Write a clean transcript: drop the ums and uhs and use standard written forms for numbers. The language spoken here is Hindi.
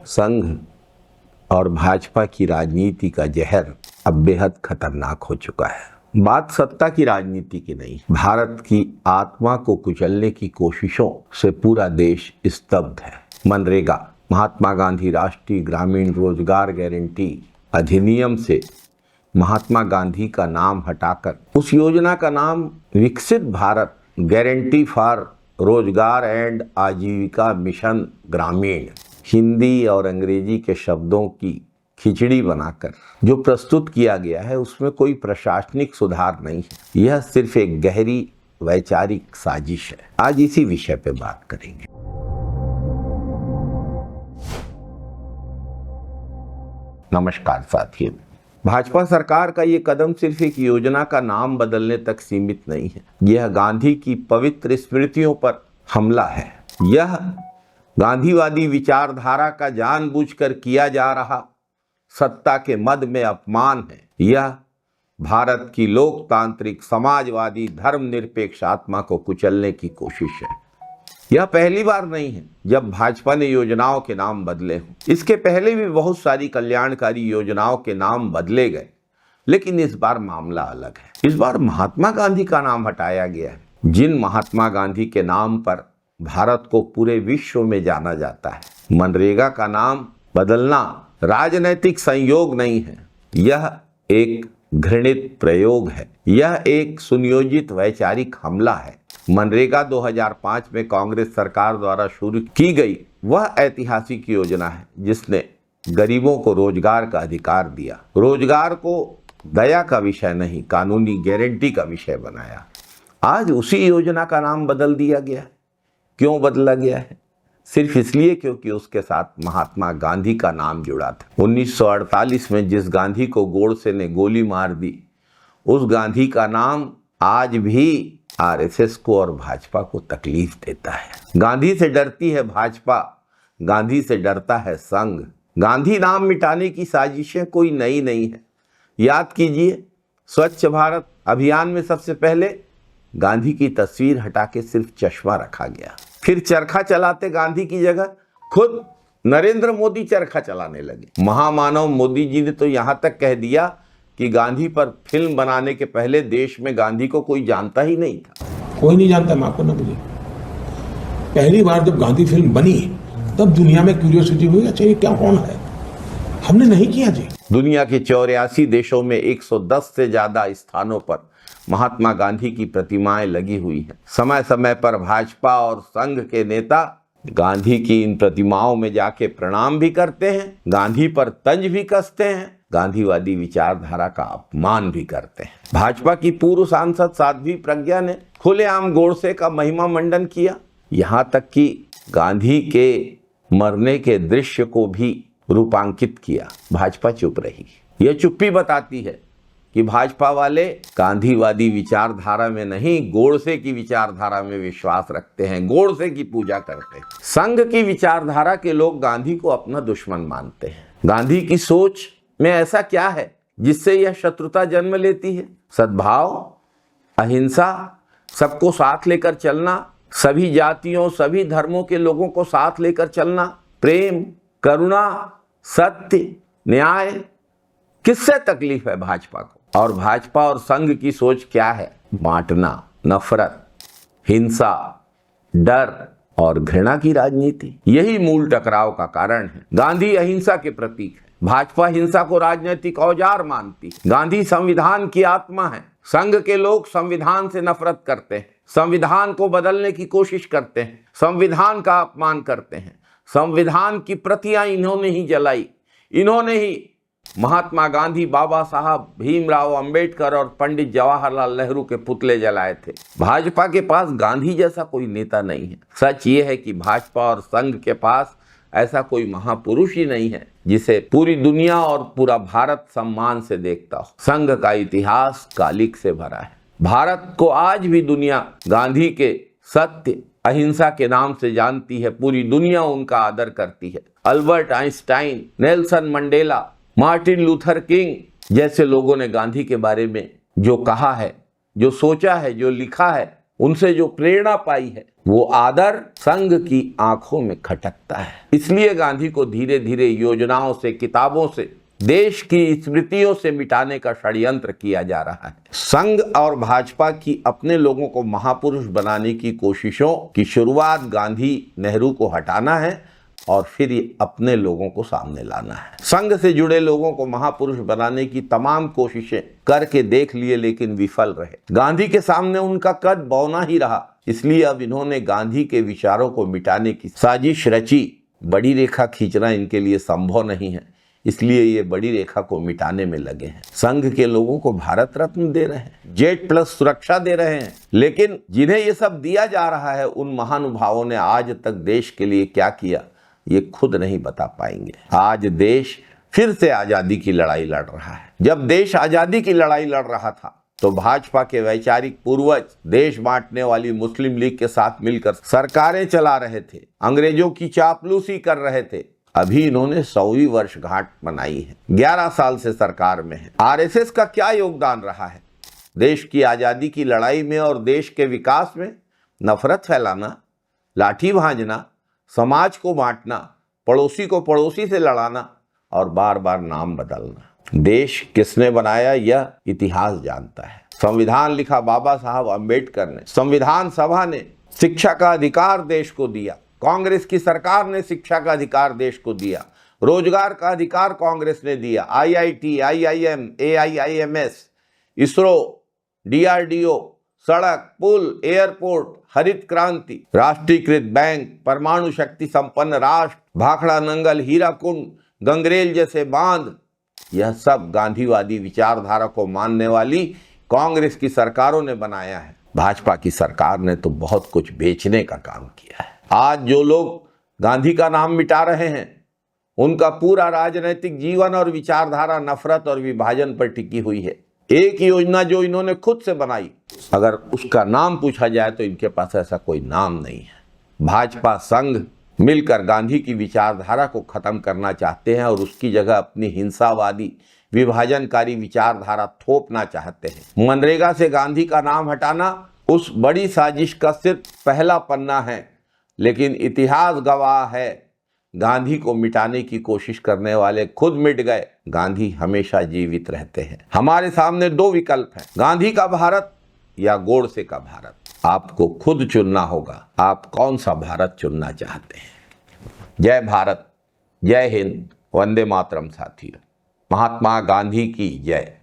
संघ और भाजपा की राजनीति का जहर अब बेहद खतरनाक हो चुका है। बात सत्ता की राजनीति की नहीं, भारत की आत्मा को कुचलने की कोशिशों से पूरा देश स्तब्ध है। मनरेगा, महात्मा गांधी राष्ट्रीय ग्रामीण रोजगार गारंटी अधिनियम से महात्मा गांधी का नाम हटाकर उस योजना का नाम विकसित भारत गारंटी फॉर रोजगार एंड आजीविका मिशन ग्रामीण, हिंदी और अंग्रेजी के शब्दों की खिचड़ी बनाकर जो प्रस्तुत किया गया है उसमें कोई प्रशासनिक सुधार नहीं है। यह सिर्फ एक गहरी वैचारिक साजिश है। आज इसी विषय पे बात करेंगे। नमस्कार साथियों, भाजपा सरकार का ये कदम सिर्फ एक योजना का नाम बदलने तक सीमित नहीं है। यह गांधी की पवित्र स्मृतियों पर हमला है। यह गांधीवादी विचारधारा का जानबूझकर किया जा रहा सत्ता के मद में अपमान है। यह भारत की लोकतांत्रिक समाजवादी धर्मनिरपेक्ष आत्मा को कुचलने की कोशिश है। यह पहली बार नहीं है जब भाजपा ने योजनाओं के नाम बदले हों। इसके पहले भी बहुत सारी कल्याणकारी योजनाओं के नाम बदले गए, लेकिन इस बार मामला अलग है। इस बार महात्मा गांधी का नाम हटाया गया है। जिन महात्मा गांधी के नाम पर भारत को पूरे विश्व में जाना जाता है। मनरेगा का नाम बदलना राजनैतिक संयोग नहीं है, यह एक घृणित प्रयोग है। यह एक सुनियोजित वैचारिक हमला है। मनरेगा 2005 में कांग्रेस सरकार द्वारा शुरू की गई वह ऐतिहासिक योजना है जिसने गरीबों को रोजगार का अधिकार दिया। रोजगार को दया का विषय नहीं, कानूनी गारंटी का विषय बनाया। आज उसी योजना का नाम बदल दिया गया। क्यों बदला गया है? सिर्फ इसलिए क्योंकि उसके साथ महात्मा गांधी का नाम जुड़ा था। 1948 में जिस गांधी को गोडसे ने गोली मार दी, उस गांधी का नाम आज भी आरएसएस को और भाजपा को तकलीफ देता है। गांधी से डरती है भाजपा, गांधी से डरता है संघ। गांधी नाम मिटाने की साजिशें कोई नई नहीं है। याद कीजिए, स्वच्छ भारत अभियान में सबसे पहले गांधी की तस्वीर हटा के सिर्फ चश्मा रखा गया। फिर चरखा चलाते गांधी की जगह खुद नरेंद्र मोदी चरखा चलाने लगे। महामानव मोदी जी ने तो यहां तक कह दिया कि गांधी पर फिल्म बनाने के पहले देश में गांधी को कोई जानता ही नहीं था। कोई नहीं जानता, माफ करना मुझे। पहली बार जब गांधी फिल्म बनी तब दुनिया में क्यूरियोसिटी हुई, अच्छा ये क्या कौन है। हमने नहीं किया जी। दुनिया के 84 देशों में 110 से ज्यादा स्थानों पर महात्मा गांधी की प्रतिमाएं लगी हुई हैं। समय समय पर भाजपा और संघ के नेता गांधी की इन प्रतिमाओं में जाके प्रणाम भी करते हैं, गांधी पर तंज भी कसते हैं, गांधीवादी विचारधारा का अपमान भी करते हैं। भाजपा की पूर्व सांसद साध्वी प्रज्ञा ने खुलेआम गोडसे का महिमा मंडन किया। यहां तक कि गांधी के मरने के दृश्य को भी रूपांकित किया। भाजपा चुप रही। यह चुप्पी बताती है कि भाजपा वाले गांधीवादी विचारधारा में नहीं, गोडसे की विचारधारा में विश्वास रखते हैं, गोडसे की पूजा करते हैं। संघ की विचारधारा के लोग गांधी को अपना दुश्मन मानते हैं। गांधी की सोच में ऐसा क्या है जिससे यह शत्रुता जन्म लेती है? सद्भाव, अहिंसा, सबको साथ लेकर चलना, सभी जातियों सभी धर्मों के लोगों को साथ लेकर चलना, प्रेम, करुणा, सत्य, न्याय। किससे तकलीफ है भाजपा को? और भाजपा और संघ की सोच क्या है? बांटना, नफरत, हिंसा, डर और घृणा की राजनीति। यही मूल टकराव का कारण है। गांधी अहिंसा के प्रतीक है, भाजपा हिंसा को राजनीतिक औजार मानती। गांधी संविधान की आत्मा है, संघ के लोग संविधान से नफरत करते हैं, संविधान को बदलने की कोशिश करते हैं, संविधान का अपमान करते हैं। संविधान की प्रतियां इन्होंने ही जलाई। इन्होंने ही महात्मा गांधी, बाबा साहब भीमराव अंबेडकर और पंडित जवाहरलाल नेहरू के पुतले जलाए थे। भाजपा के पास गांधी जैसा कोई नेता नहीं है। सच ये है कि भाजपा और संघ के पास ऐसा कोई महापुरुष ही नहीं है जिसे पूरी दुनिया और पूरा भारत सम्मान से देखता हो। संघ का इतिहास कालिक से भरा है। भारत को आज भी दुनिया गांधी के सत्य, अहिंसा के नाम से जानती है। पूरी दुनिया उनका आदर करती है। Albert Einstein, Nelson Mandela, Martin Luther king जैसे लोगों ने गांधी के बारे में जो कहा है, जो सोचा है, जो लिखा है, उनसे जो प्रेरणा पाई है वो आदर संघ की आंखों में खटकता है। इसलिए गांधी को धीरे धीरे योजनाओं से, किताबों से, देश की स्मृतियों से मिटाने का षड्यंत्र किया जा रहा है। संघ और भाजपा की अपने लोगों को महापुरुष बनाने की कोशिशों की शुरुआत गांधी नेहरू को हटाना है और फिर ये अपने लोगों को सामने लाना है। संघ से जुड़े लोगों को महापुरुष बनाने की तमाम कोशिशें करके देख लिए लेकिन विफल रहे। गांधी के सामने उनका कद बौना ही रहा। इसलिए अब इन्होंने गांधी के विचारों को मिटाने की साजिश रची। बड़ी रेखा खींचना इनके लिए संभव नहीं है, इसलिए ये बड़ी रेखा को मिटाने में लगे हैं। संघ के लोगों को भारत रत्न दे रहे हैं, जेट प्लस सुरक्षा दे रहे हैं, लेकिन जिन्हें ये सब दिया जा रहा है उन महानुभावों ने आज तक देश के लिए क्या किया ये खुद नहीं बता पाएंगे। आज देश फिर से आजादी की लड़ाई लड़ रहा है। जब देश आजादी की लड़ाई लड़ रहा था तो भाजपा के वैचारिक पूर्वज देश बांटने वाली मुस्लिम लीग के साथ मिलकर सरकारें चला रहे थे, अंग्रेजों की चापलूसी कर रहे थे। अभी इन्होंने 100वीं वर्षगांठ मनाई है, 11 साल से सरकार में है। आरएसएस का क्या योगदान रहा है देश की आजादी की लड़ाई में और देश के विकास में? नफरत फैलाना, लाठी भांजना, समाज को बांटना, पड़ोसी को पड़ोसी से लड़ाना और बार बार नाम बदलना। देश किसने बनाया यह इतिहास जानता है। संविधान लिखा बाबा साहब अम्बेडकर ने। संविधान सभा ने शिक्षा का अधिकार देश को दिया। कांग्रेस की सरकार ने शिक्षा का अधिकार देश को दिया। रोजगार का अधिकार कांग्रेस ने दिया। IIT, IIM, AIIMS, ISRO, DRDO, सड़क, पुल, एयरपोर्ट, हरित क्रांति, राष्ट्रीयकृत बैंक, परमाणु शक्ति संपन्न राष्ट्र, भाखड़ा नंगल, हीराकुंड, गंगरेल जैसे बांध, यह सब गांधीवादी विचारधारा को मानने वाली कांग्रेस की सरकारों ने बनाया है। भाजपा की सरकार ने तो बहुत कुछ बेचने का काम किया है। आज जो लोग गांधी का नाम मिटा रहे हैं उनका पूरा राजनीतिक जीवन और विचारधारा नफरत और विभाजन पर टिकी हुई है। एक योजना जो इन्होंने खुद से बनाई, अगर उसका नाम पूछा जाए तो इनके पास ऐसा कोई नाम नहीं है। भाजपा संघ मिलकर गांधी की विचारधारा को खत्म करना चाहते हैं और उसकी जगह अपनी हिंसावादी विभाजनकारी विचारधारा थोपना चाहते हैं। मनरेगा से गांधी का नाम हटाना उस बड़ी साजिश का सिर्फ पहला पन्ना है, लेकिन इतिहास गवाह है गांधी को मिटाने की कोशिश करने वाले खुद मिट गए, गांधी हमेशा जीवित रहते हैं। हमारे सामने दो विकल्प हैं, गांधी का भारत या गोडसे का भारत। आपको खुद चुनना होगा आप कौन सा भारत चुनना चाहते हैं। जय भारत, जय हिंद, वंदे मातरम साथियों। महात्मा गांधी की जय।